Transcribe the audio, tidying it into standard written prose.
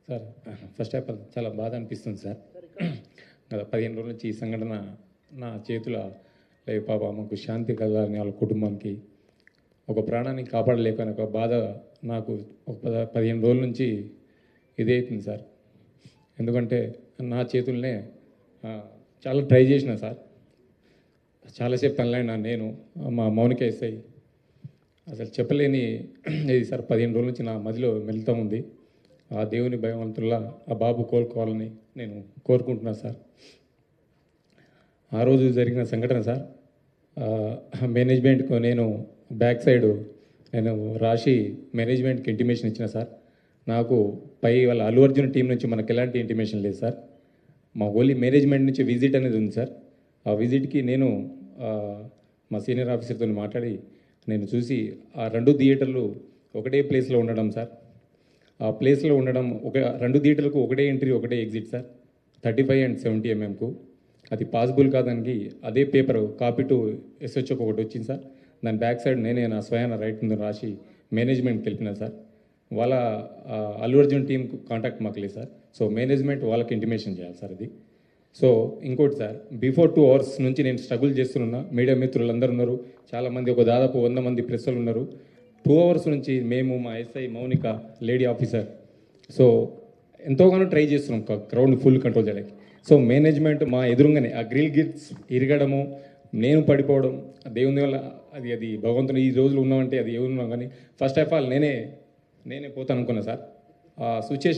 Sir first of all చాలా బాధ అనిపిస్తుంది సార్. గత 15 రోజుల నుంచి ఈ సంఘటన నా చేతుల లేదు పాప మాకు శాంతి కలగాలని వాళ్ళ కుటుంబానికి ఒక ప్రాణాన్ని కాపాడలేకని ఒక బాధ నాకు ఒక 15 రోజుల నుంచి ఇదే అవుతుంది సార్. ఎందుకంటే నా చేతుల్నే చాలా ట్రై చేసిన సార్, చాలాసేపు తనలైనా నేను మా మౌనిక ఎస్ఐ అసలు చెప్పలేని ఇది సార్. 15 రోజుల నుంచి నా మదిలో మెలుతూ ఉంది. ఆ దేవుని భగవంతుల్లా ఆ బాబు కోలుకోవాలని నేను కోరుకుంటున్నాను సార్. ఆ రోజు జరిగిన సంఘటన సార్, మేనేజ్మెంట్కు నేను బ్యాక్ సైడ్ నేను రాసి మేనేజ్మెంట్కి ఇంటిమేషన్ ఇచ్చిన సార్. నాకు పై వాళ్ళ అల్లు అర్జున్ టీం నుంచి మనకు ఎలాంటి ఇంటిమేషన్ లేదు సార్. మా ఓన్లీ మేనేజ్మెంట్ నుంచి విజిట్ అనేది ఉంది సార్. ఆ విజిట్కి నేను మా సీనియర్ ఆఫీసర్తో మాట్లాడి నేను చూసి ఆ 2 థియేటర్లు ఒకటే ప్లేస్లో ఉండడం సార్. ఆ ప్లేస్లో ఉండడం 2 థియేటర్లకు ఒకటే ఎంట్రీ ఒకటే ఎగ్జిట్ సార్. 35 and 70 mm అది పాసిబుల్ కాదానికి అదే పేపర్ కాపీ టు SHO ఒకటి వచ్చింది సార్. దాని బ్యాక్ సైడ్ నేనే నా స్వయాన రైట్ ముందు రాసి మేనేజ్మెంట్కి వెళ్ళినా సార్. వాళ్ళ అల్లు అర్జున్ టీంకు కాంటాక్ట్ మాకు లేదు సార్. సో మేనేజ్మెంట్ వాళ్ళకి ఇంటిమేషన్ చేయాలి సార్ అది. సో ఇంకోటి సార్, బిఫోర్ 2 hours నుంచి నేను స్ట్రగుల్ చేస్తున్నా. మీడియా మిత్రులు అందరూ ఉన్నారు, చాలామంది, ఒక దాదాపు 100 మంది ప్రెస్సులు ఉన్నారు. 2 hours నుంచి మేము మా SI Mounika lady officer so ఎంతోగానో ట్రై చేస్తున్నాం క్రౌడ్ని ఫుల్ కంట్రోల్ చేయడానికి. సో మేనేజ్మెంట్ మా ఎదురుగానే ఆ గ్రిల్ గిట్స్ ఇరగడము, నేను పడిపోవడం, దేవుని వల్ల అది భగవంతుని ఈ రోజులు ఉన్నామంటే అది ఏమున్నాం. కానీ ఫస్ట్ ఆఫ్ ఆల్ నేనే పోతాను అనుకున్నా సార్. ఆ సిచ్యుయేషన్